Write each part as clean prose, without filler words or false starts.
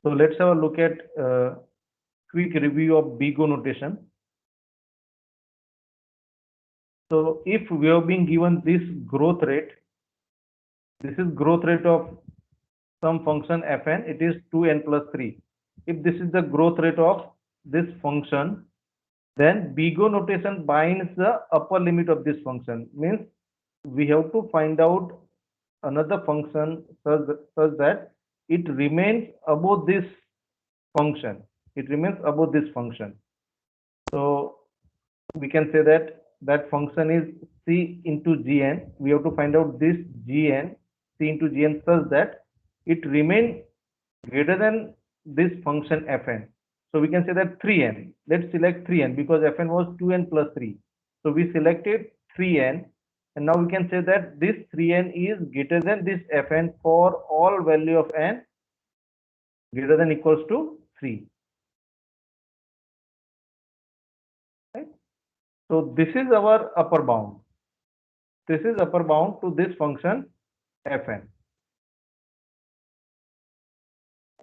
So let's have a look at quick review of BIGO notation. So if we have been given this growth rate, this is growth rate of some function fn, it is 2n plus 3. If this is the growth rate of this function, then BIGO notation binds the upper limit of this function. Means we have to find out another function such that it remains above this function. It remains above this function. So we can say that that function is c into gn. We have to find out this gn, c into gn, such that it remains greater than this function fn. So we can say that 3n. Let's select 3n because fn was 2n plus 3. So we selected 3n, and now we can say that this 3n is greater than this fn for all value of n greater than equals to 3. Right? So this is our upper bound. This is upper bound to this function fn.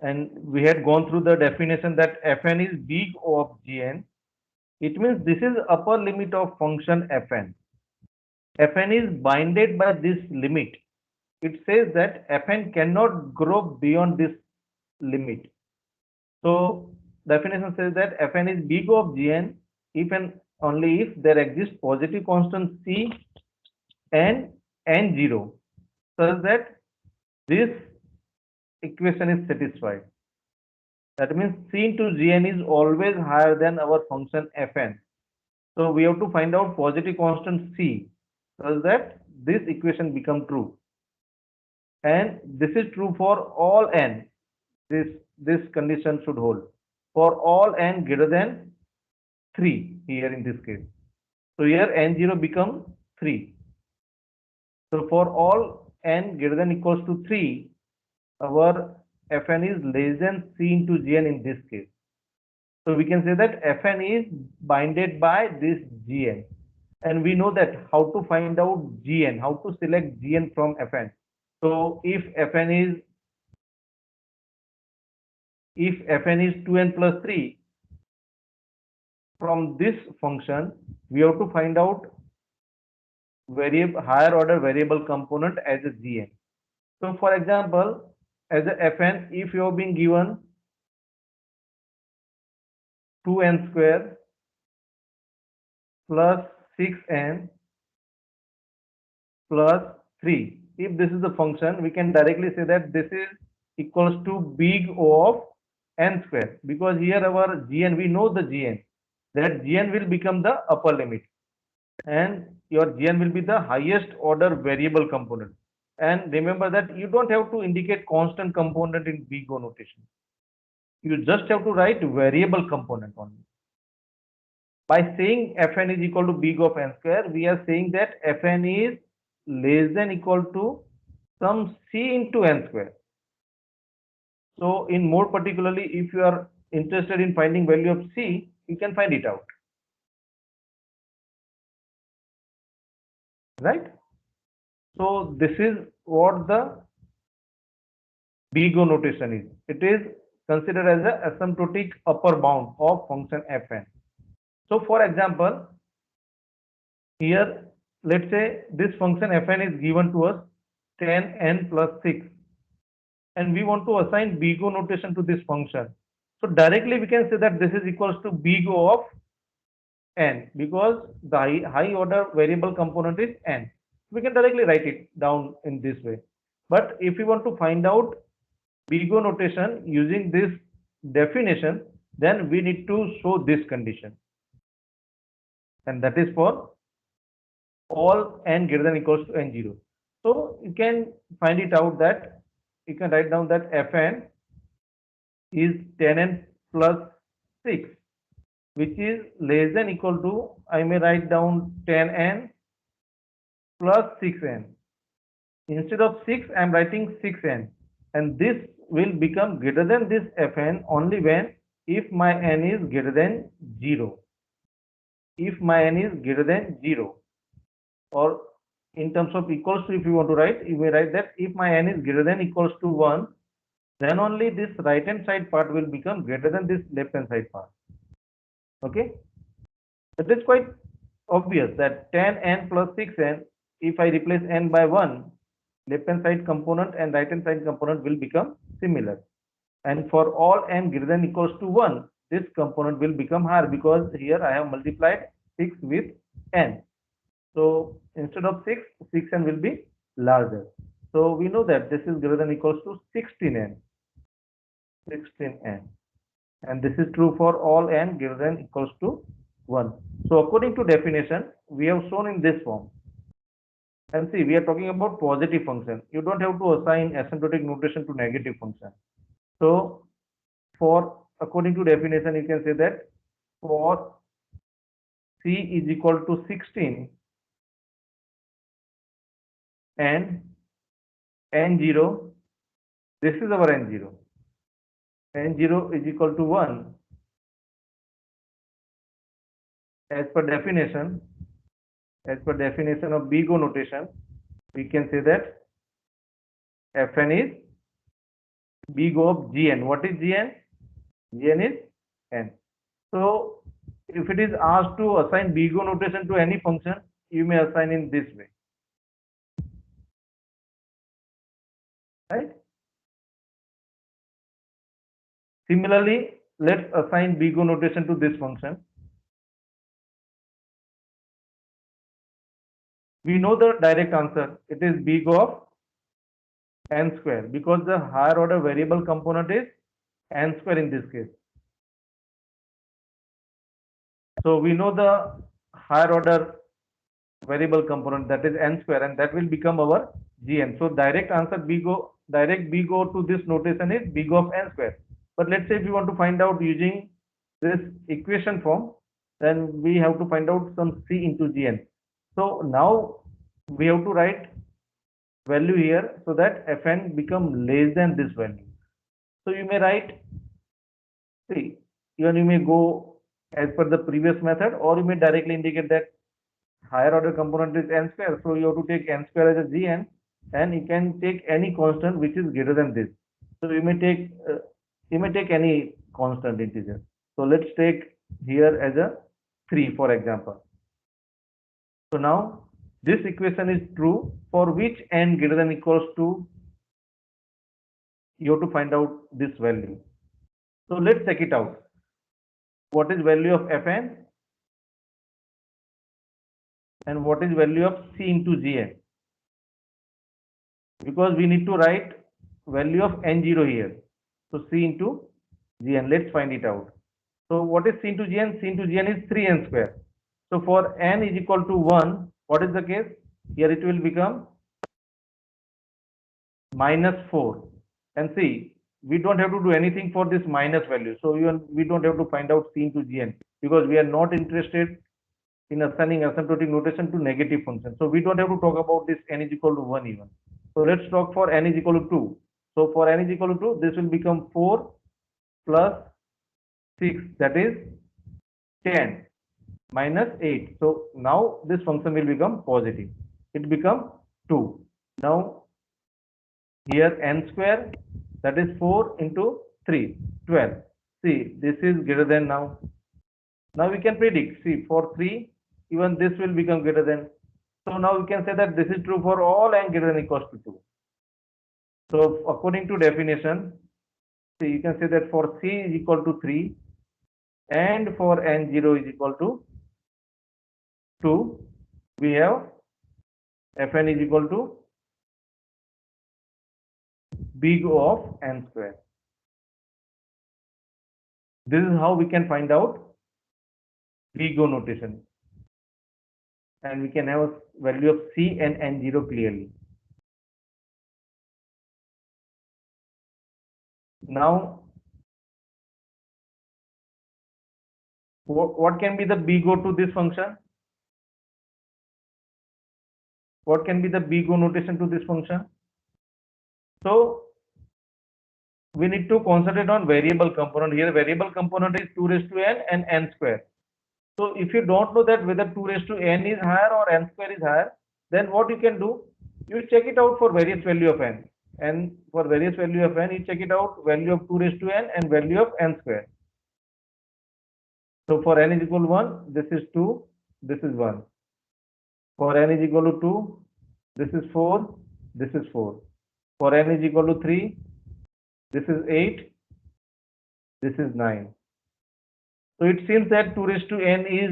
And we had gone through the definition that fn is big O of gn. It means this is upper limit of function fn. Fn is bounded by this limit. It says that fn cannot grow beyond this limit. So definition says that fn is big O of gn if and only if there exists positive constant c and n0, such that this equation is satisfied. That means c into gn is always higher than our function fn. So we have to find out positive constant c such that this equation become true. And this is true for all n. This condition should hold for all n greater than 3 here in this case. So here n0 become 3. So for all n greater than equals to 3, our fn is less than c into gn in this case. So we can say that fn is bounded by this gn, and we know that how to find out gn, how to select gn from fn. So if fn is 2n plus 3, from this function we have to find out higher order variable component as a gn. So for example, as a fn, if you have been given 2n square plus 6n plus 3, if this is the function, we can directly say that this is equals to big O of n square, because here our gn, we know the gn, that gn will become the upper limit, and your gn will be the highest order variable component. And remember that you don't have to indicate constant component in big O notation. You just have to write variable component only. By saying fn is equal to big O of n square, we are saying that fn is less than equal to some c into n square. So in more particularly, if you are interested in finding value of c, you can find it out. Right? So this is what the big O notation is. It is considered as a asymptotic upper bound of function fn. So for example, here let's say this function fn is given to us 10n plus 6, and we want to assign big O notation to this function. So directly we can say that this is equals to big O of n, because the high order variable component is n. We can directly write it down in this way. But if we want to find out big O notation using this definition, then we need to show this condition, and that is for all n greater than equals to n0. So you can find it out that you can write down that fn is 10n plus 6, which is less than equal to, I may write down 10n plus 6n. Instead of 6, I am writing 6n, and this will become greater than this fn only when if my n is greater than 0. If my n is greater than 0, or in terms of equals to, if you want to write, you may write that if my n is greater than equals to 1, then only this right hand side part will become greater than this left hand side part. Okay, it is quite obvious that 10n plus 6n, if I replace n by 1, left hand side component and right hand side component will become similar. And for all n greater than equals to 1, this component will become higher because here I have multiplied 6 with n. So instead of 6, 6n will be larger. So we know that this is greater than equals to 16n. 16n. And this is true for all n greater than equals to 1. So according to definition, we have shown in this form. And see, we are talking about positive function. You don't have to assign asymptotic notation to negative function. So for according to definition, you can say that for c is equal to 16 and n0, this is our n0. N0 is equal to 1. As per definition of BIGO notation, we can say that Fn is BIGO of Gn. What is Gn? Gn is n. So if it is asked to assign BIGO notation to any function, you may assign in this way, right? Similarly, let's assign BIGO notation to this function. We know the direct answer. It is BIGO of n square because the higher order variable component is n square in this case. So we know the higher order variable component, that is n square, and that will become our Gn. So direct BIGO to this notation is BIGO of n square. But let's say if you want to find out using this equation form, then we have to find out some c into Gn. So now we have to write value here so that Fn become less than this value. So you may write, see, even you may go as per the previous method, or you may directly indicate that higher order component is n square, so you have to take n square as a Gn, and you can take any constant which is greater than this. So you may take any constant integer. So let's take here as a 3, for example. So now this equation is true for which n greater than equals to, you have to find out this value. So let's check it out. What is value of Fn and what is value of c into Gn? Because we need to write value of n0 here. So c into Gn, let's find it out. So what is c into Gn? C into Gn is 3n square. So for n is equal to 1, what is the case? Here it will become -4. And see, we don't have to do anything for this minus value. So we don't have to find out c into Gn because we are not interested in assigning asymptotic notation to negative function. So we don't have to talk about this n is equal to 1 even. So let's talk for n is equal to 2. So for n is equal to 2, this will become 4 plus 6, that is 10 minus 8. So now this function will become positive. It becomes 2. Now here n square, that is 4 into 3, 12. See, this is greater than now. Now we can predict. See, for 3, even this will become greater than. So now we can say that this is true for all n greater than equals to 2. So according to definition, see, you can say that for c is equal to 3 and for n0 is equal to 2, we have Fn is equal to BIGO of n square. This is how we can find out BIGO notation. And we can have a value of c and n0 clearly. Now, what can be the BIGO to this function? What can be the BIGO notation to this function? So we need to concentrate on variable component. Here variable component is 2 raised to n and n square. So if you don't know that whether 2 raised to n is higher or n square is higher, then what you can do, you check it out for various value of n. and for various value of n, you check it out, value of 2 raised to n and value of n square. So for n is equal to 1, this is 2, this is 1. For n is equal to 2, this is 4, this is 4. For n is equal to 3, this is 8, this is 9. So it seems that 2 raised to n is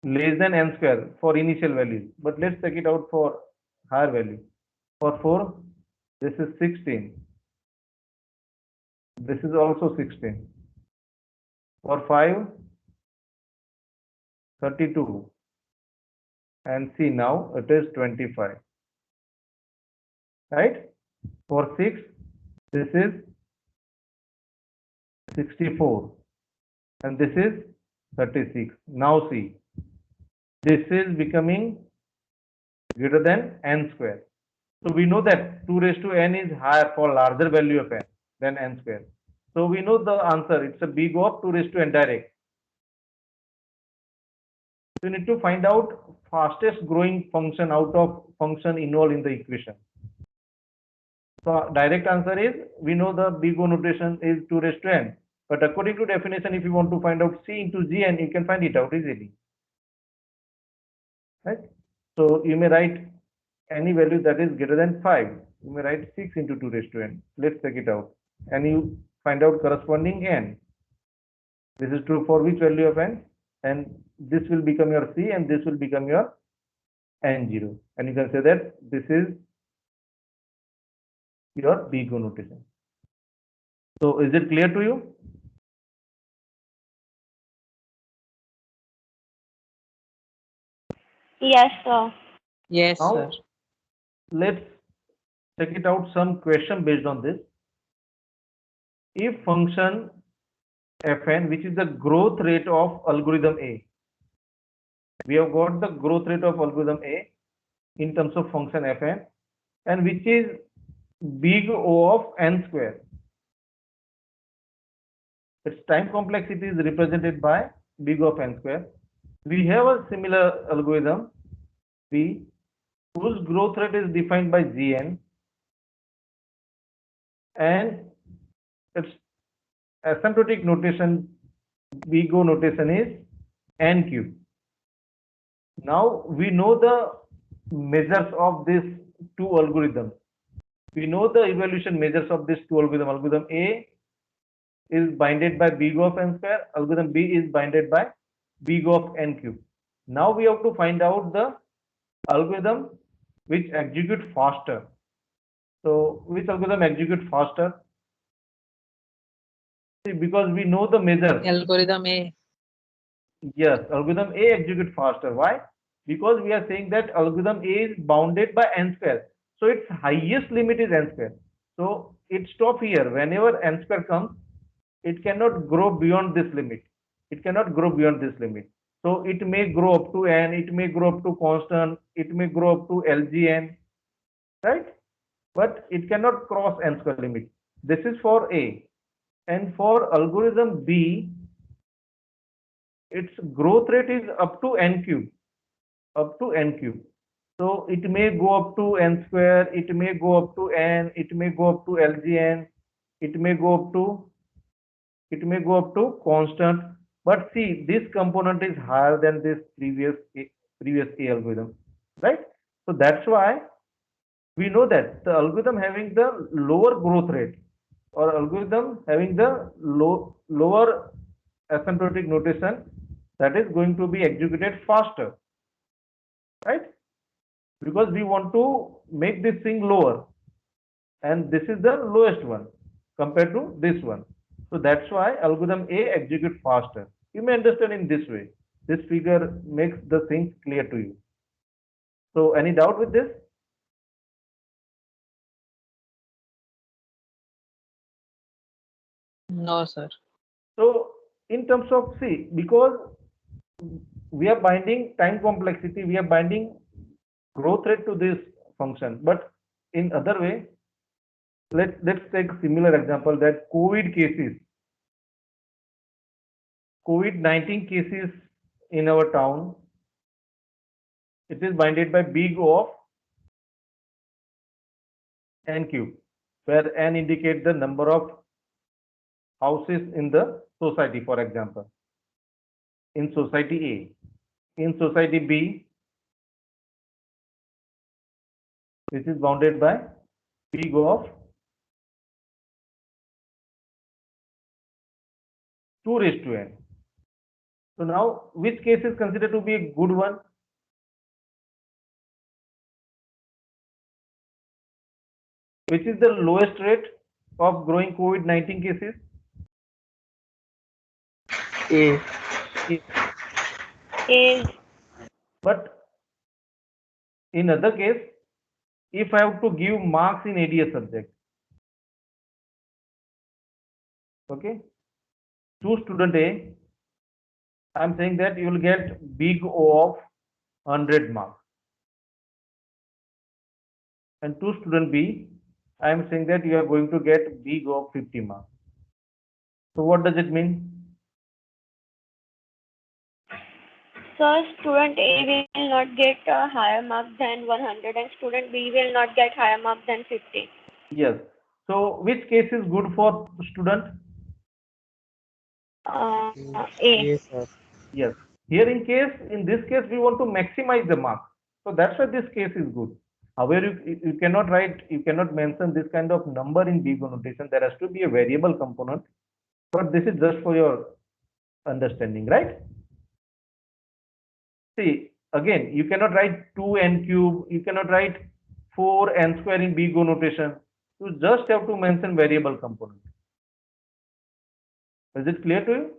less than n square for initial values. But let's check it out for higher value. For 4, this is 16. This is also 16. For 5, 32. And see, now it is 25. Right? For 6, this is 64. And this is 36. Now see, this is becoming greater than n square. So we know that 2 raised to n is higher for larger value of n than n square. So we know the answer. It's a big O of 2 raised to n direct. So you need to find out fastest growing function out of function involved in the equation. So direct answer is, we know the big O notation is 2 raised to n. But according to definition, if you want to find out c into gn, you can find it out easily. Right? So you may write any value that is greater than 5. You may write 6 into 2 raised to n. Let's check it out. And you find out corresponding n. This is true for which value of n? And this will become your c and this will become your n0. And you can say that this is your big O notation. So is it clear to you? Yes, sir. Yes, sir. Now let's check it out some question based on this. If function fn, which is the growth rate of algorithm A, we have got the growth rate of algorithm A in terms of function fn, and which is big O of n square. Its time complexity is represented by big O of n square. We have a similar algorithm B, whose growth rate is defined by Gn, and its asymptotic notation, big O notation, is n cube. Now we know the measures of these two algorithms. We know the evaluation measures of these two algorithms. Algorithm A is bounded by big O of n square. Algorithm B is bounded by big O of n cube. Now we have to find out the algorithm which execute faster. So which algorithm execute faster? See, because we know the measures. Algorithm A. Yes, algorithm A execute faster. Why? Because we are saying that algorithm A is bounded by n square. So its highest limit is n square. So it stop here. Whenever n square comes, it cannot grow beyond this limit. It cannot grow beyond this limit. So it may grow up to n, it may grow up to constant, it may grow up to LGN, right? But it cannot cross n square limit. This is for A. And for algorithm B, its growth rate is up to n cube, up to n cube. So it may go up to n square, it may go up to n, it may go up to LGN, it may go up to constant. But see, this component is higher than this previous A algorithm, right? So that's why we know that the algorithm having the lower growth rate, or algorithm having the lower asymptotic notation, that is going to be executed faster, right? Because we want to make this thing lower, and this is the lowest one compared to this one. So that's why algorithm A execute faster. You may understand in this way. This figure makes the things clear to you. So any doubt with this? No, sir. So in terms of, see, because we are binding time complexity, we are binding growth rate to this function, but in other way, let's take a similar example, that COVID-19 cases in our town, it is bounded by big O of n cube, where n indicates the number of houses in the society, for example, in society A. In society B, this is bounded by big of 2 raised to n. So now, which case is considered to be a good one? Which is the lowest rate of growing COVID-19 cases? A. A. But in other case, if I have to give marks in ADS subject, okay, to student A, I'm saying that you will get big O of 100 marks. And to student B, I am saying that you are going to get big O of 50 marks. So what does it mean? So student A will not get a higher mark than 100 and student B will not get higher mark than 50. Yes. So which case is good for student? A. A, sir. Yes. Here in this case, we want to maximize the mark. So that's why this case is good. However, you cannot write, you cannot mention this kind of number in big O notation. There has to be a variable component. But this is just for your understanding, right? See, again, you cannot write 2n cube, you cannot write 4n square in big O notation. You just have to mention variable component. Is it clear to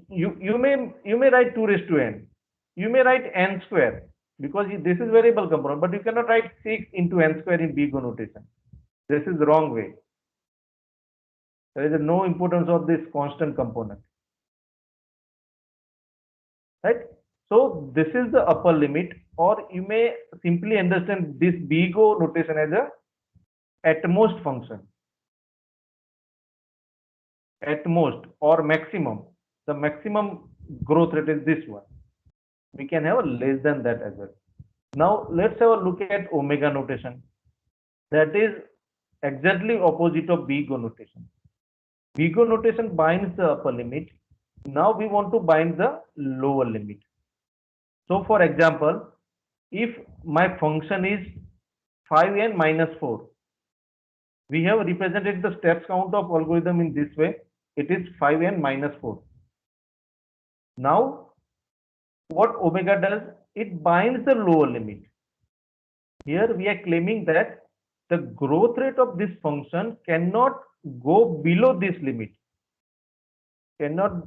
you? You may write 2 raised to n. You may write n square because this is variable component, but you cannot write 6 into n square in big O notation. This is the wrong way. There is no importance of this constant component. Right? So this is the upper limit, or you may simply understand this big O notation as a at most function. At most or maximum. The maximum growth rate is this one. We can have a less than that as well. Now let's have a look at omega notation. That is exactly opposite of big O notation. Big O notation binds the upper limit. Now we want to bind the lower limit. So for example, if my function is 5n minus 4, we have represented the steps count of algorithm in this way. It is 5n minus 4. Now, what omega does? It binds the lower limit. Here we are claiming that the growth rate of this function cannot go below this limit. Cannot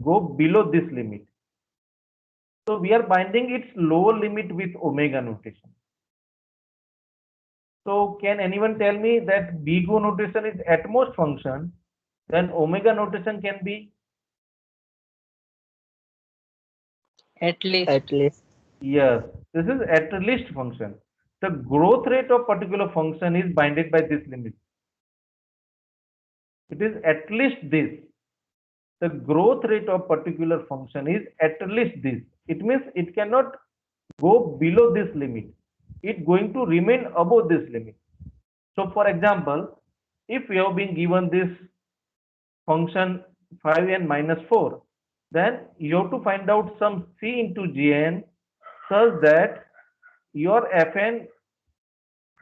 go below this limit. So we are binding its lower limit with omega notation. So can anyone tell me that big O notation is at most function, then omega notation can be? At least. Yes, this is at least function. The growth rate of particular function is bounded by this limit. It is at least this. The growth rate of particular function is at least this. It means it cannot go below this limit. It's going to remain above this limit. So for example, if we have been given this function 5n minus 4, then you have to find out some c into gn such that your fn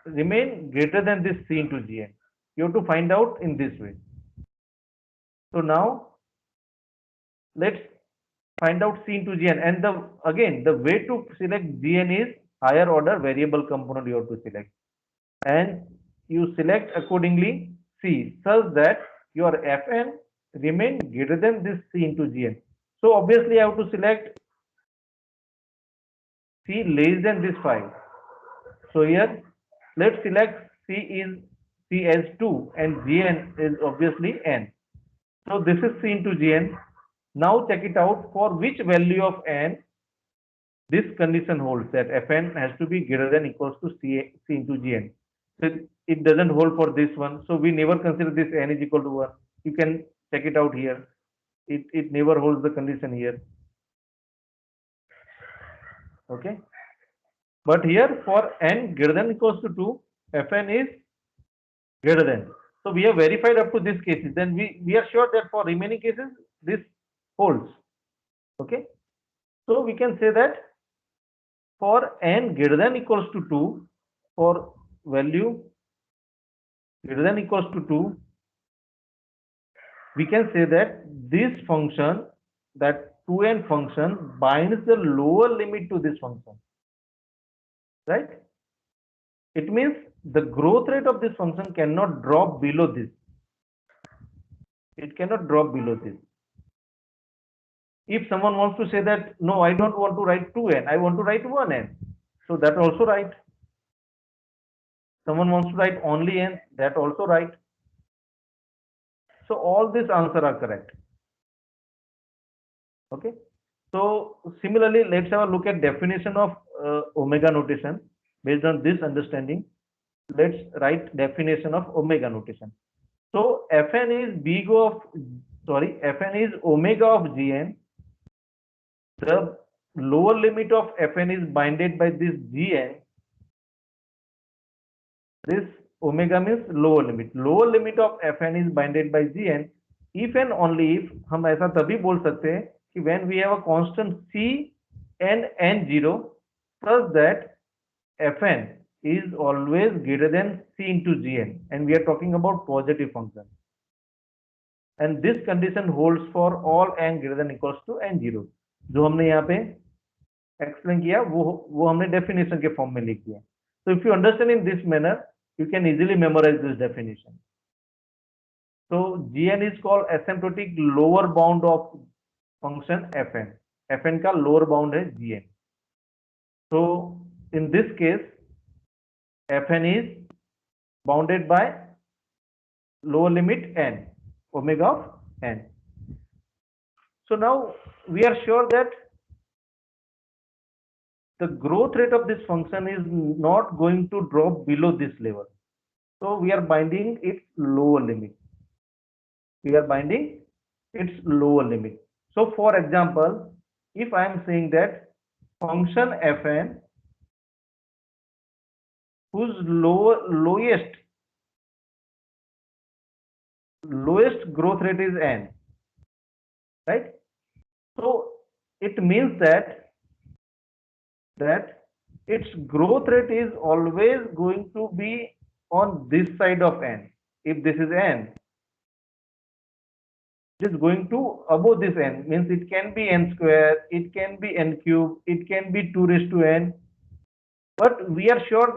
remain greater than this c into gn. You have to find out in this way. So now let's find out c into gn, and again the way to select gn is higher order variable component you have to select, and you select accordingly c such that your fn remain greater than this c into gn. So obviously I have to select c less than this 5. So here let's select c as 2 and gn is obviously n. So this is c into gn. Now check it out, for which value of n this condition holds, that fn has to be greater than equals to c into gn. So it doesn't hold for this one. So we never consider this n is equal to 1. You can check it out here. It never holds the condition here. Okay. But here for n greater than equals to 2, fn is greater than. So we have verified up to this cases. Then we are sure that for remaining cases this holds. Okay. So we can say that for n greater than equals to 2, for value greater than equals to 2, we can say that this function, that 2n function, binds the lower limit to this function, right? It means the growth rate of this function cannot drop below this. It cannot drop below this. If someone wants to say that, no, I don't want to write 2n, I want to write 1n, so that also right. Someone wants to write only n, that also right. So all these answers are correct. Okay. So similarly, let's have a look at definition of omega notation. Based on this understanding, let's write definition of omega notation. So fn is fn is omega of gn. The lower limit of fn is bounded by this gn. This omega means lower limit. Lower limit of fn is bounded by gn. If and only if, हम ऐसा तभी बोल सकते हैं कि when we have a constant c and n0 such that fn is always greater than c into gn, and we are talking about positive function, and this condition holds for all n greater than equals to n0. जो हमने यहाँ पे explain किया वो हमने definition के form में लिख दिया. So if you understand in this manner, you can easily memorize this definition. So gn is called asymptotic lower bound of function fn. fn का lower bound है gn. So in this case, fn is bounded by lower limit n, omega of n. So now we are sure that the growth rate of this function is not going to drop below this level. So we are binding its lower limit. We are binding its lower limit. So for example, if I am saying that function fn whose lowest growth rate is n, right? So it means that its growth rate is always going to be on this side of n. If this is n, it is going to above this n, means it can be n square, it can be n cube, it can be 2 raised to n, but we are sure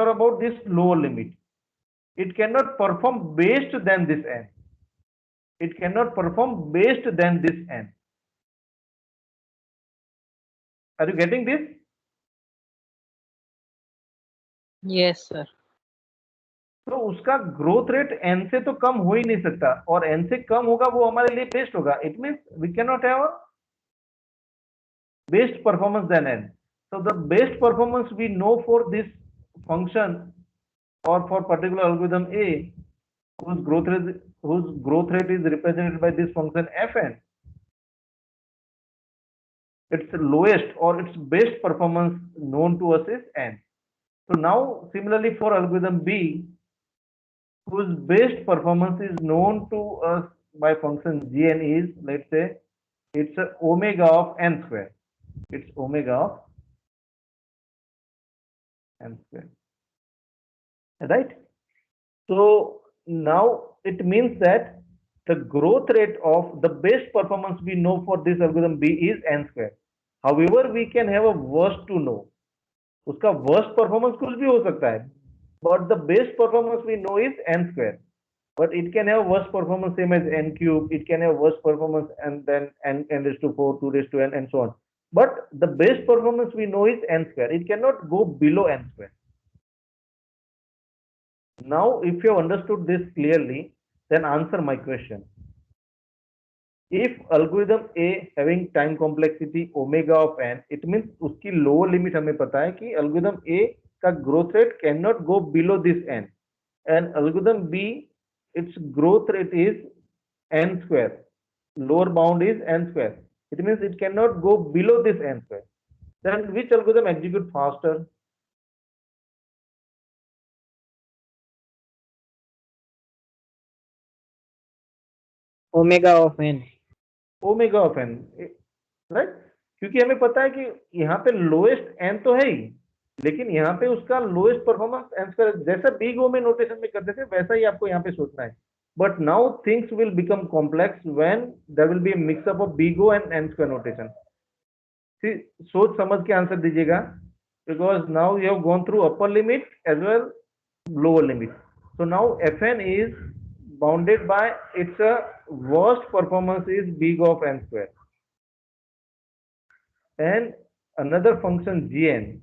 about this lower limit. It cannot perform based than this n. It cannot perform based than this n. Are you getting this? Yes, sir. तो उसका growth rate n से तो कम हो ही नहीं सकता, और n से कम होगा वो हमारे लिए बेस्ट होगा. It means we can not have a best performance then n. So the best performance we know for this function or for particular algorithm A whose growth rate is represented by this function fn, its lowest or its best performance known to us is n. So now similarly for algorithm B whose best performance is known to us by function gn is, let's say, it's a omega of n square. It's omega of n square, right? So now it means that the growth rate of the best performance we know for this algorithm B is n square. However, we can have a worst to know. उसका worst performance कुछ भी हो सकता है, but the best performance we know is n square. But it can have worst performance same as n cube. It can have worst performance and then n raised to 4, 2 raised to n, and so on. But the best performance we know is n square. It cannot go below n square. Now, if you have understood this clearly, then answer my question. If algorithm A having time complexity omega of n, it means उसकी lower limit हमें पता है कि algorithm A का growth rate cannot go below this n, and algorithm B its growth rate is n square. Lower bound is n square. It means it cannot go below this n square. then which algorithm execute faster? Omega of n. Omega of N, right, क्योंकि हमें पता है कि यहाँ पे lowest N तो है ही, लेकिन यहाँ पे उसका लोएस्ट परफॉर्मेंस एन स्क्वायर, जैसा बिग ओ में नोटेशन में करते थे वैसा ही आपको यहाँ पे सोचना है. But now things will become complex when there will be mix up of big O and N square notation. सोच समझ के आंसर दीजिएगा, because now you have gone through upper limit as well lower limit. So now Fn is bounded by its worst performance is big of n square, and another function Gn.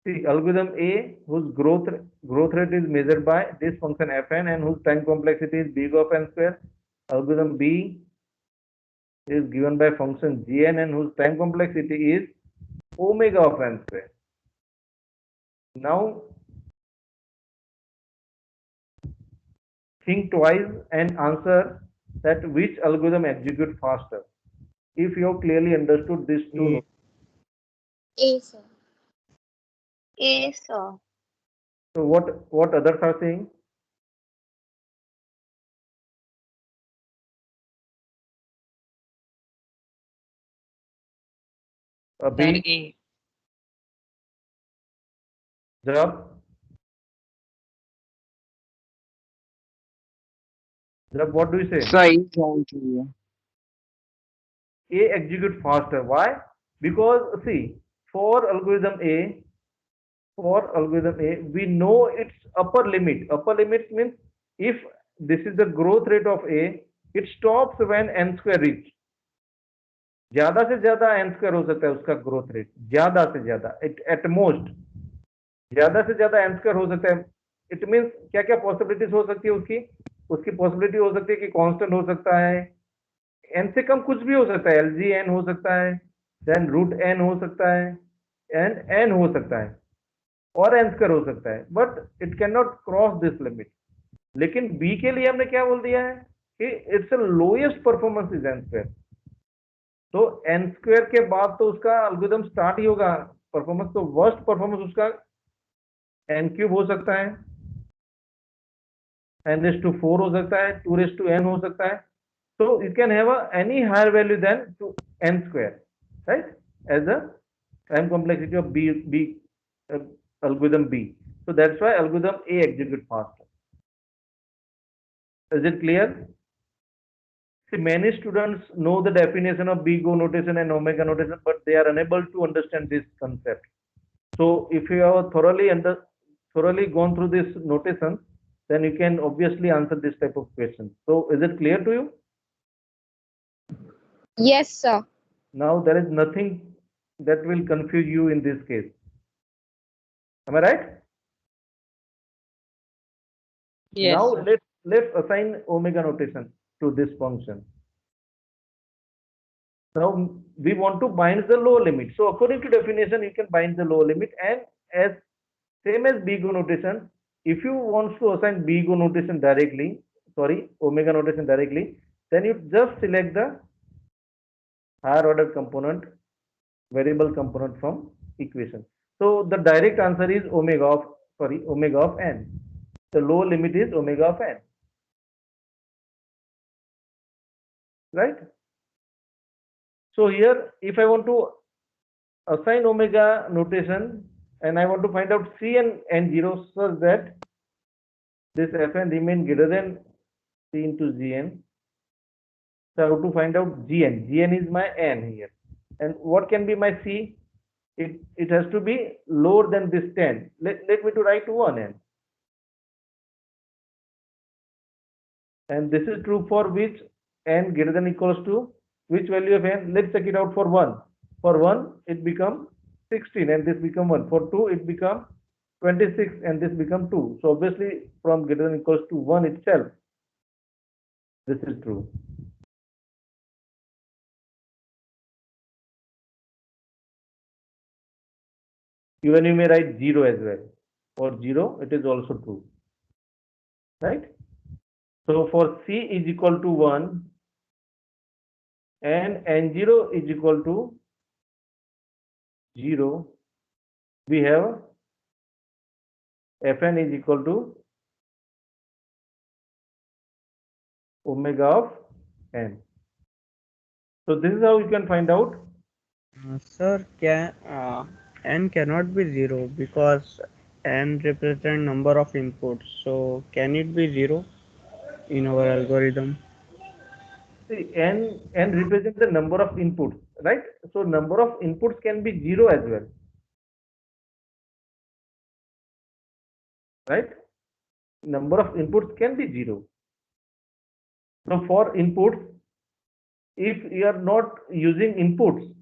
See, algorithm A whose growth rate is measured by this function Fn and whose time complexity is big of n square. Algorithm B is given by function Gn and whose time complexity is omega of n square. Now think twice and answer that which algorithm execute faster. If you have clearly understood these two. A, sir. A, sir. So what others are saying? Sir, B. A. Jab. Jab, what do you say? Sir, A होना चाहिए. A execute faster. Why? Because see, for algorithm A, we know its upper limit. Upper limit means if this is the growth rate of A, it stops when n square reach. ज्यादा से ज्यादा n square हो सकता है उसका growth rate, ज्यादा से ज्यादा, एट मोस्ट ज्यादा से ज्यादा n स्क्वायर हो सकता है. इट मीन्स क्या क्या पॉसिबिलिटीज हो सकती है उसकी पॉसिबिलिटी हो सकती है कि कांस्टेंट हो सकता है, n से कम कुछ भी हो सकता है, LGN हो सकता है, देन रूट n हो सकता है, एंड n हो सकता है, और n स्क्वायर हो सकता है, but it can not cross this limit. लेकिन B के लिए हमने क्या बोल दिया है कि it's lowest performance is n square. तो n स्क्वायर के बाद तो उसका एल्गोरिथम स्टार्ट ही होगा परफॉर्मेंस, तो वर्स्ट परफॉर्मेंस उसका n क्यूब हो सकता है, n⁴ हो सकता है, 2n हो सकता है. So you can have any higher value than n square, right? As the time complexity of algorithm B. So that's why algorithm A execute faster. Is it clear? See, many students know the definition of big O notation and omega notation, but they are unable to understand this concept. So if you have thoroughly gone through this notation, then you can obviously answer this type of question. So is it clear to you? Yes, sir. Now there is nothing that will confuse you in this case. Am I right? Yes, Now sir. let's assign omega notation to this function. Now we want to bind the lower limit. So according to definition, you can bind the lower limit, and as same as big O notation, if you want to assign big O notation directly, sorry, omega notation directly, then you just select the higher order component, variable component from equation. So the direct answer is omega of n. The lower limit is omega of n, right? So here, if I want to assign omega notation and I want to find out C and n0 such that this Fn remain greater than C into Gn, so I have to find out Gn. Gn is my n here. And what can be my C? It has to be lower than this 10. Let me to write 1n. And this is true for which n greater than equals to which value of n? Let's check it out for 1. For 1, it becomes 16 and this become 1. For 2, it becomes 26 and this become 2. So obviously from greater than equals to 1 itself, this is true. Even you may write 0 as well. For 0, it is also true. Right? So for C is equal to 1 and n0 is equal to 0, we have fn is equal to omega of n. So this is how you can find out. Sir, n cannot be 0 because n represent number of inputs. So can it be 0 in our algorithm? See, n represents the number of inputs, right? So number of inputs can be 0 as well, right? Number of inputs can be 0. So for inputs, if you are not using inputs,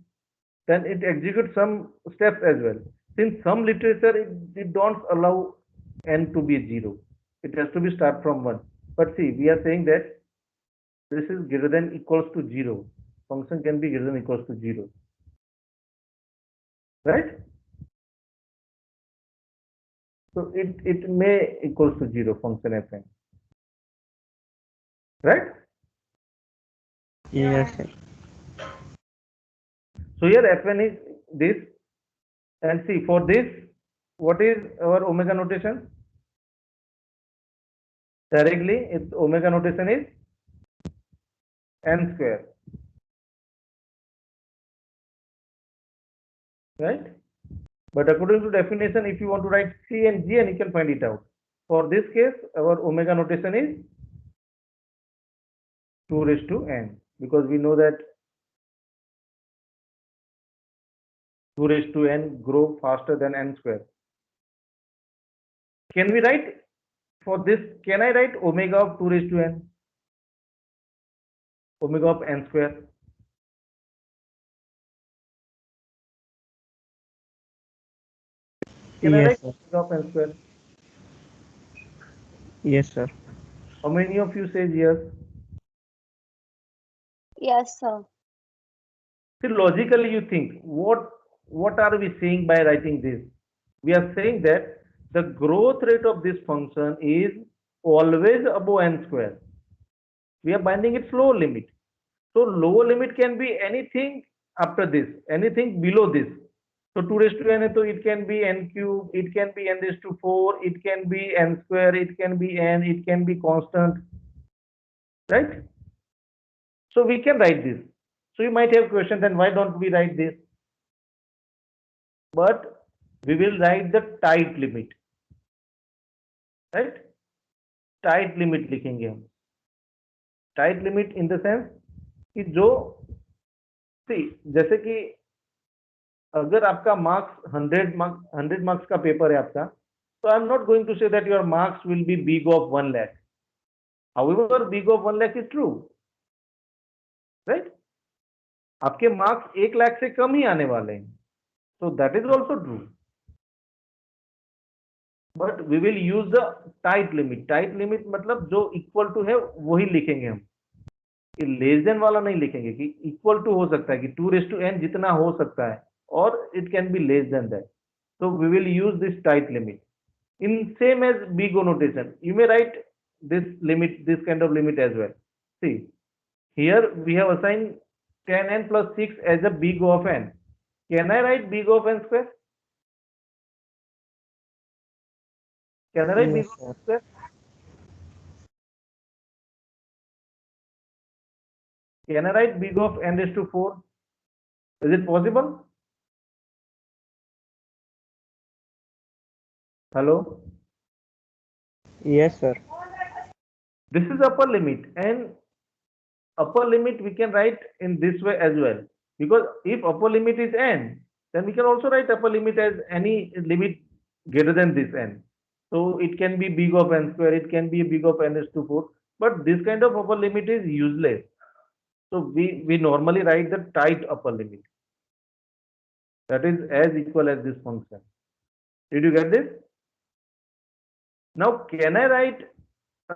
then it executes some steps as well. Since some literature it don't allow n to be 0, it has to be start from 1. But see, we are saying that this is greater than equals to 0. Function can be greater than equals to 0, right? So it may equals to 0 function fn, right? Yes, sir. So here fn is this, and see for this, what is our omega notation? Directly, its omega notation is n square, right? But according to definition, if you want to write C and G, and you can find it out. For this case, our omega notation is 2 raised to n, because we know that 2 raised to n grow faster than n square. Can we write for this? Can I write omega of 2 raised to n? Omega of n square. Can I Yes, write sir. omega of n square? Yes, sir. How many of you says yes? Yes, sir. See, logically you think, what are we saying by writing this? We are saying that the growth rate of this function is always above n square. We are binding its lower limit. So lower limit can be anything after this, anything below this. So 2 raised to n, so it can be n cube, it can be n raised to 4, it can be n square, it can be n, it can be constant, right? So we can write this. So you might have question, then why don't we write this? But we will write the tight limit, right? Tight limit लिखेंगे हम. Tight limit in the sense कि जो सी, जैसे कि अगर आपका marks 100 marks का paper है आपका, तो I am not going to say that your marks will be big of 1 lakh. However big of 1 lakh is true, right? आपके मार्क्स 1 लाख से कम ही आने वाले हैं, so that is also true. But we will use the tight limit. Tight limit मतलब जो equal to है वही लिखेंगे हम, लेस देन वाला नहीं लिखेंगे. कि इक्वल टू हो सकता है कि 2 रेज टू n जितना हो सकता है, और it can be less than that. So we will use this tight limit. In same as big O notation, you may write this limit, this kind of limit as well. See, here we have assigned 10n plus 6 as a big O of n. Can I write big O of n square? Can I write big Yes, O of n sir. square? Can I write big O of n raised to 4? Is it possible? Hello? Yes, sir. This is upper limit, and upper limit we can write in this way as well, because if upper limit is n, then we can also write upper limit as any limit greater than this n. So it can be big of n square, it can be big of n raised to 4, but this kind of upper limit is useless. So we normally write the tight upper limit, that is as equal as this function. Did you get this? Now can I write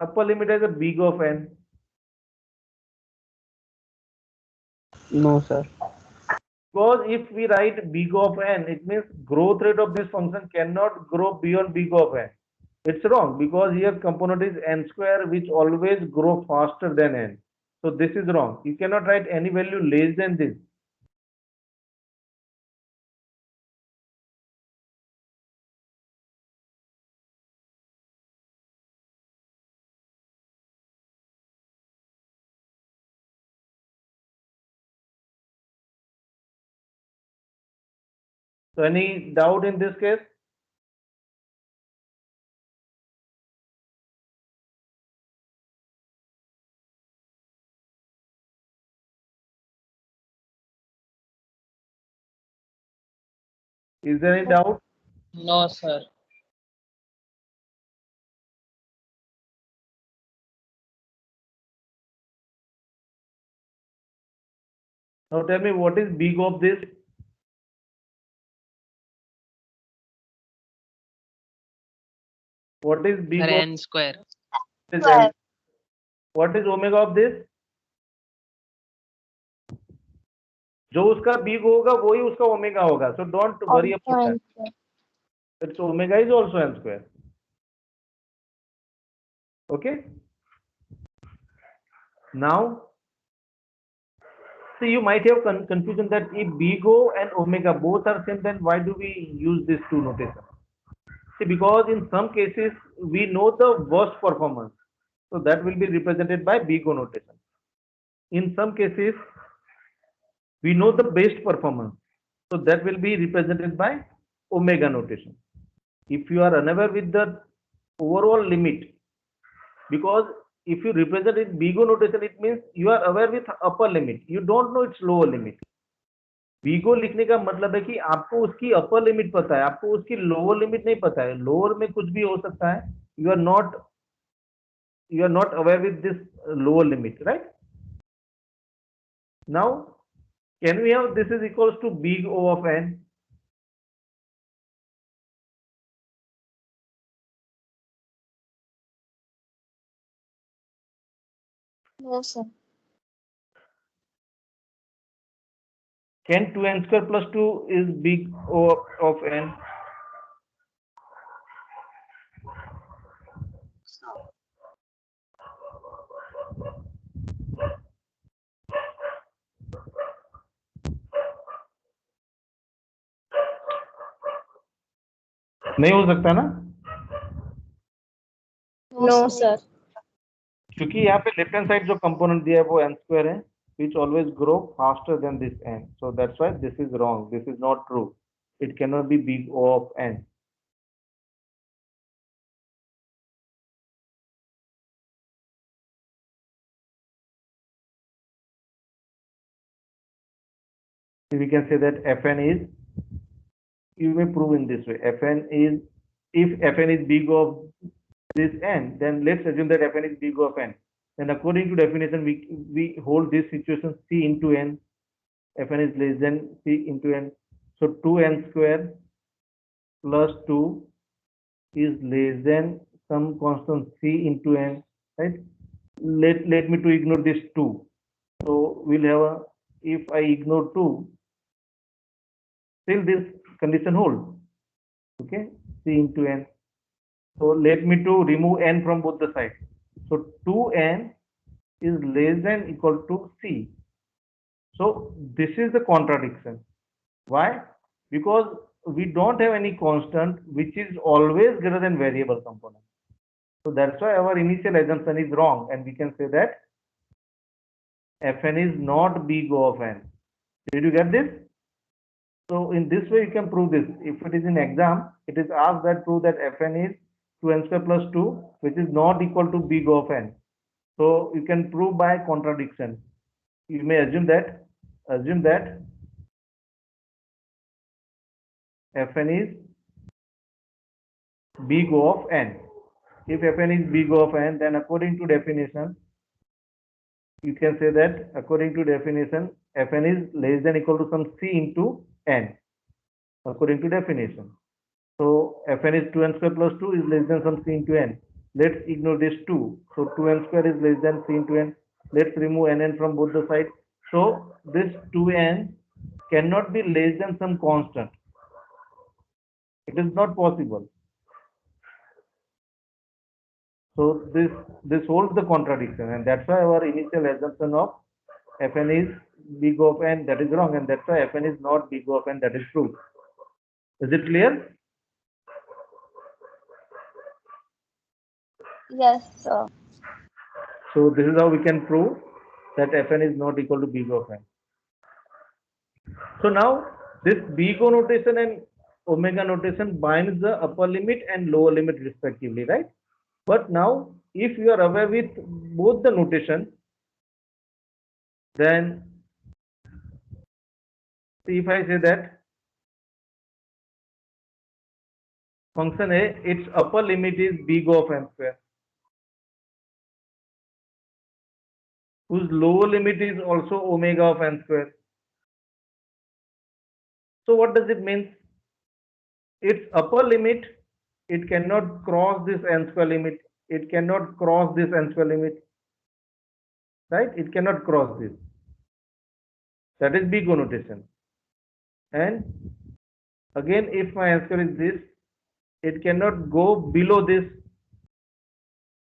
upper limit as a big of n? No, sir. Because if we write big of n, it means growth rate of this function cannot grow beyond big of n. It's wrong, because here component is n square, which always grow faster than n. So this is wrong. You cannot write any value less than this. So any doubt in this case? Is there any doubt? No, sir. Now tell me what is big of this? What is big Sir, of n square. this? N? What is omega of this? जो उसका big होगा वही उसका omega होगा. So don't worry about that. Its omega is also n square. Okay. Now, see, you might have confusion that if big O and omega both are same, then why do we use these two notations? See, because in some cases we know the worst performance, so that will be represented by big O notation. In some cases we know the best performance, so that will be represented by omega notation. If you are unaware with the overall limit, because if you represent it big O notation, it means you are aware with upper limit, you don't know its lower limit. Big O लिखने का मतलब है कि आपको उसकी upper limit पता है, आपको उसकी लोअर लिमिट नहीं पता है. लोअर में कुछ भी हो सकता है. You are not aware with this lower limit, right? Now can we have this is equals to big O of n? No, sir. Can 2n square plus 2 is big O of n? नहीं हो सकता ना, No, sir. क्योंकि यहाँ पे left hand side जो component दिया है वो n स्क्वायर है, which always grow faster than this n. So that's why this is wrong. This is not true. It cannot be big O of n. We can say that Fn is, you may prove in this way, Fn is, if Fn is big of this n, then let's assume that Fn is big of n. Then according to definition, we hold this situation C into n. Fn is less than C into n. So 2n square plus 2 is less than some constant C into n, right? Let me to ignore this 2. So we'll have a, if I ignore 2, still this condition holds. Okay, C into n. So let me to remove n from both the sides. So 2n is less than equal to C. So this is the contradiction. Why? Because we don't have any constant which is always greater than variable component. So that's why our initial assumption is wrong, and we can say that Fn is not big O of n. Did you get this? So in this way you can prove this. If it is in exam, it is asked that prove that Fn is 2n square plus 2, which is not equal to big O of n. So you can prove by contradiction. You may assume that Fn is big O of n. If Fn is big O of n, then according to definition, you can say that according to definition, Fn is less than equal to some C into n, according to definition. So Fn is 2n square plus 2 is less than some C into n. Let's ignore this 2. So 2n square is less than C into n. Let's remove nn from both the sides. So this 2n cannot be less than some constant. It is not possible. So this holds the contradiction, and that's why our initial assumption of Fn is big of n, that is wrong, and that's why Fn is not big of n, that is true. Is it clear? Yes, sir. So this is how we can prove that Fn is not equal to big of n. So now this big O notation and omega notation binds the upper limit and lower limit respectively, right? But now if you are aware with both the notation, then see, if I say that function A, its upper limit is big O of n square, whose lower limit is also omega of n square. So what does it mean? Its upper limit, it cannot cross this n square limit. It cannot cross this n square limit, right? It cannot cross this. That is big O notation. And again, if my answer is this, it cannot go below this.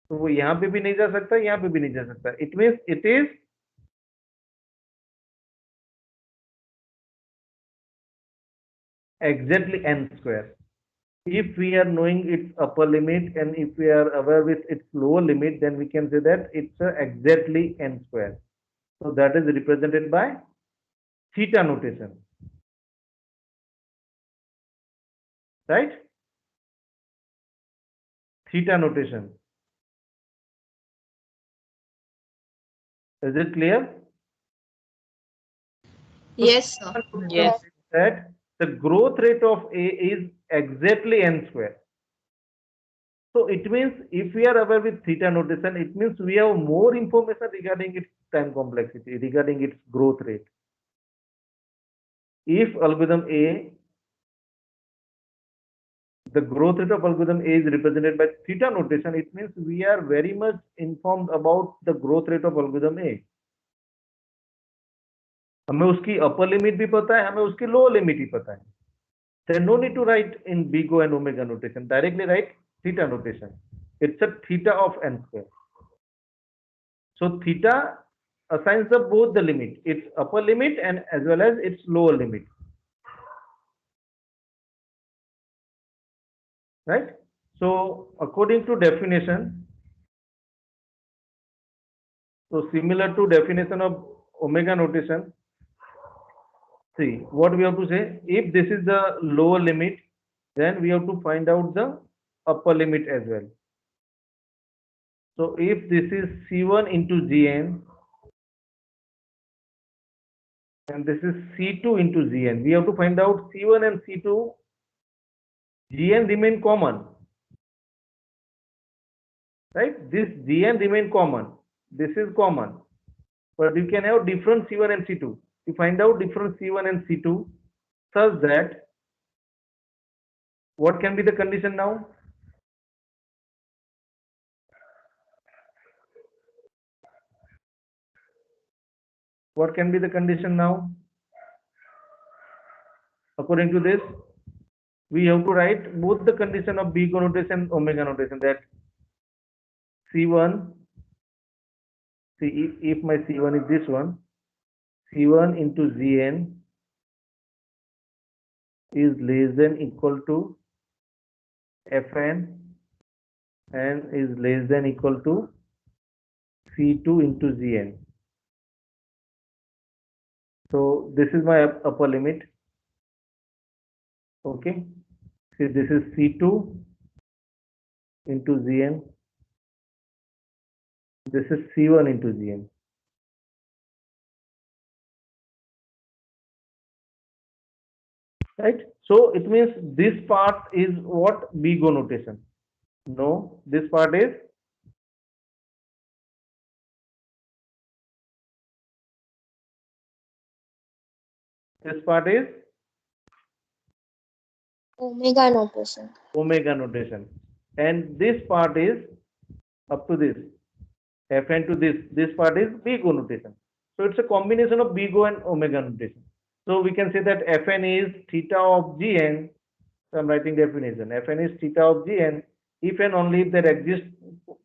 तो वो यहाँ पे भी नहीं जा सकता, यहाँ पे भी नहीं जा सकता. It means it is exactly n square. If we are knowing its upper limit and if we are aware with its lower limit, then we can say that it's exactly n square. So that is represented by theta notation, right? Theta notation. Is it clear? Yes, sir. Yes. That the growth rate of A is exactly n square. So it means if we are aware with theta notation, it means we have more information regarding its time complexity, regarding its growth rate. If algorithm A, the growth rate of algorithm A is represented by theta notation, it means we are very much informed about the growth rate of algorithm A. हमें उसकी upper limit भी पता है, हमें उसकी lower limit भी पता है. Then no need to write in big O and omega notation. Directly write theta notation. It's a theta of n square. So theta assigns up both the limit, its upper limit and as well as its lower limit. Right? So according to definition, so similar to definition of omega notation, see what we have to say. If this is the lower limit, then we have to find out the upper limit as well. So if this is C1 into Gn and this is C2 into Gn, we have to find out C1 and C2. Gn remain common, right? This Gn remain common. This is common, but you can have different C1 and C2. You find out different C1 and C2 such that what can be the condition now? What can be the condition now? According to this, we have to write both the condition of big O notation and omega notation, that C1, see if my C1 is this one, C1 into Gn is less than equal to Fn and is less than equal to C2 into Gn. So this is my upper limit. Okay. See, this is C2 into Gn. This is C1 into Gn. Right? So it means this part is what? Big O notation. No, this part is Omega notation. omega notation, and this part is up to this Fn to this part is big O notation. So it's a combination of big O and omega notation. So we can say that Fn is theta of Gn. So I'm writing definition. Fn is theta of Gn if and only if there exists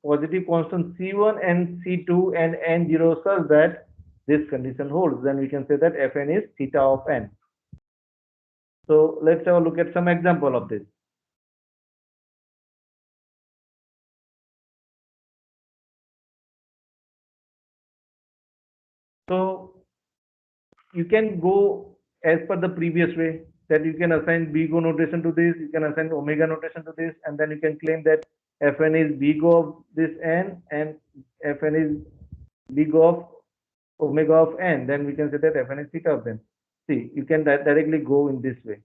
positive constant C1 and C2 and N0 such that this condition holds, then we can say that Fn is theta of n. So let's have a look at some example of this. So you can go as per the previous way, that you can assign BGO notation to this, you can assign omega notation to this, and then you can claim that Fn is BGO of this n and Fn is BGO of omega of n. Then we can say that Fn is theta of n. See, you can directly go in this way.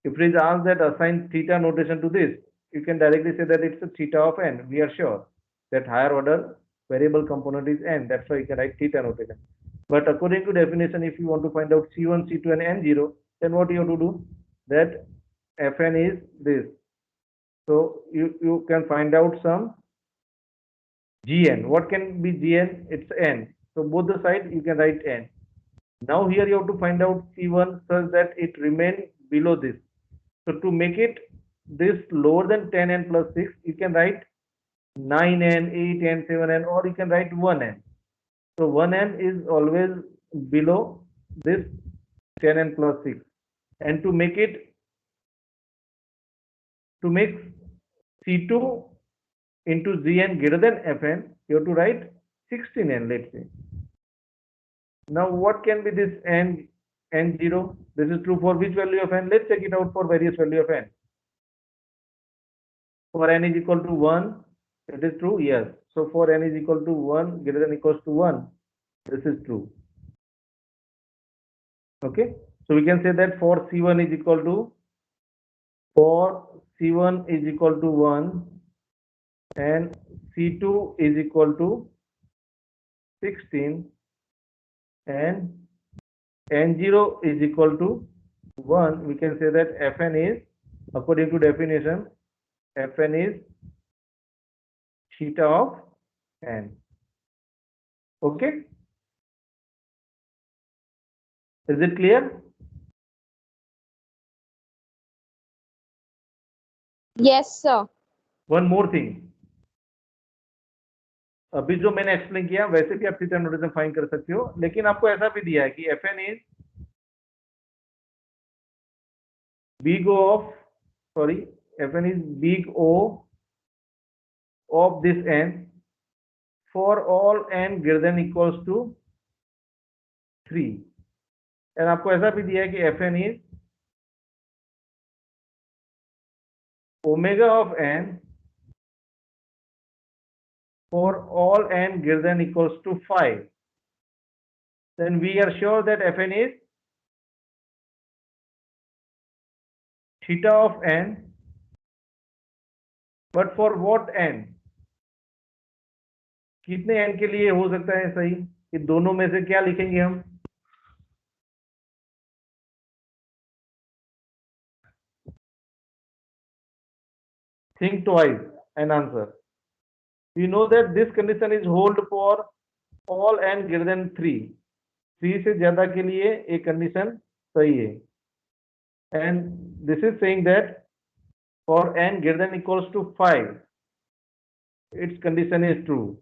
If it is asked that assign theta notation to this, you can directly say that it's a theta of n. We are sure that higher order variable component is n. That's why you can write theta notation. But according to definition, if you want to find out C1, C2 and N0, then what you have to do? That Fn is this. So you can find out some Gn. What can be Gn? It's n. So both the sides you can write n. Now here you have to find out C1 such that it remain below this. So to make it this lower than 10n plus 6, you can write 9n, 8n, 7n, or you can write 1n. So 1n is always below this 10n plus 6. And to make C2 into Gn greater than Fn, you have to write 16n, let's say. Now what can be this n0? This is true for which value of n? Let's check it out for various value of n. For n is equal to 1, it is true, yes. So for n is equal to 1 greater than equals to 1, this is true. Okay, so we can say that for C1 is equal to 1 and C2 is equal to 16 and N0 is equal to 1. We can say that Fn is, according to definition, Fn is theta of n. Okay, is it clear? Yes, sir. One more thing, अभी जो मैंने explain किया वैसे भी आप theta notation find कर सकते हो, लेकिन आपको ऐसा भी दिया है कि Fn is big O of, sorry, Fn is big O of this n for all n greater than equals to 3. और आपको ऐसा भी दिया है कि Fn is omega of n for all n greater than equals to 5. Then we are sure that Fn is theta of n, but for what n? कितने n के लिए हो सकता है सही? कि दोनों में से क्या लिखेंगे हम? Think twice and answer. We know that this condition is hold for all n greater than 3. 3 से ज्यादा के लिए एक कंडीशन सही है. And this is saying that for n greater than equals to 5, its condition is true.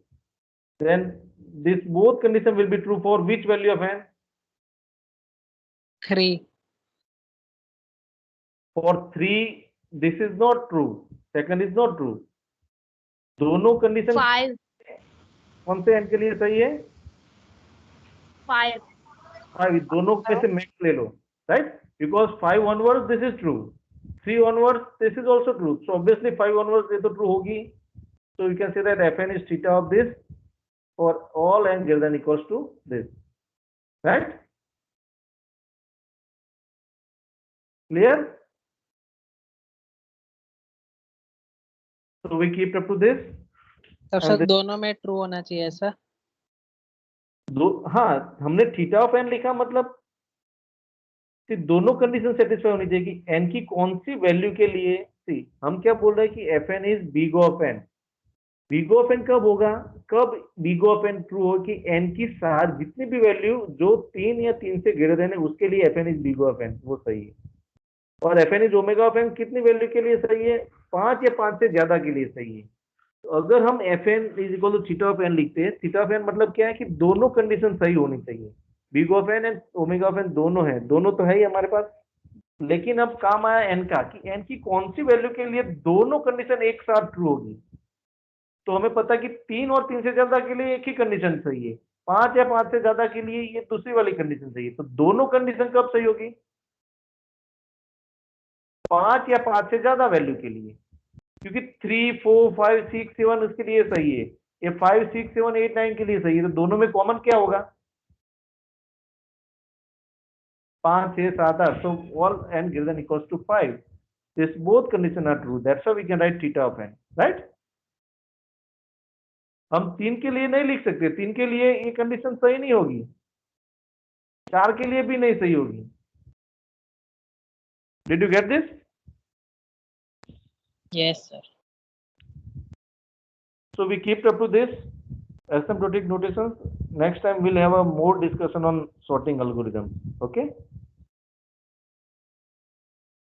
Then this both condition will be true for which value of n? 3. For 3, this is not true. Second is not true. दोनों condition 5. कौन से n के लिए सही है? 5. 5. दोनों में से max ले लो, right? Because 5 onwards this is true. 3 onwards this is also true. So obviously 5 onwards ये तो true होगी. So you can say that Fn is theta of this for all n greater than equals to this, right? Clear? So we keep up to this. तब sir दोनों में true होना चाहिए ऐसा? हाँ, हमने थीटा ऑफ एन लिखा मतलब कि दोनों कंडीशन सेटिस्फाई होनी चाहिए कि एन की कौन सी वैल्यू के लिए. सी हम क्या बोल रहे हैं कि F N is big of N. Big of N कब होगा? कब बिग ऑफ एन ट्रू हो कि एन की सार जितनी भी वैल्यू जो 3 या 3 से ग्रेटर देन है उसके लिए F N is big of N, वो सही है. और F N is omega of N कितनी वैल्यू के लिए सही है? 5 या 5 से ज्यादा के लिए सही है. अगर हम F N is equal to theta of N लिखते हैं, थीटा ऑफ एन मतलब क्या है कि दोनों कंडीशन सही होनी चाहिए, big of N and omega of N दोनों है, दोनों तो है ही हमारे पास। लेकिन अब काम आया एन का, कि एन की कौन सी वैल्यू के लिए दोनों कंडीशन एक साथ ट्रू होगी। तो हमें पता कि 3 और 3 से ज्यादा के लिए एक ही कंडीशन सही है, 5 या 5 से ज्यादा के लिए ये दूसरी वाली कंडीशन सही है। तो दोनों कंडीशन कब सही होगी? 5 या 5 से ज्यादा वैल्यू के लिए, क्योंकि 3, 4, 5, 6, 7 उसके लिए सही है, ये 5, 6, 7, 8, 9 के लिए सही है। तो दोनों में कॉमन क्या होगा? 5, 6, 7, 8। So all n greater than equals to 5. This both conditions are true. That's why we can write theta of n, right? हम 3 के लिए नहीं लिख सकते, 3 के लिए ये कंडीशन सही नहीं होगी, 4 के लिए भी नहीं सही होगी। Did you get this? Yes, sir. So we keep up to this asymptotic notations. Next time we'll have a more discussion on sorting algorithm. Okay?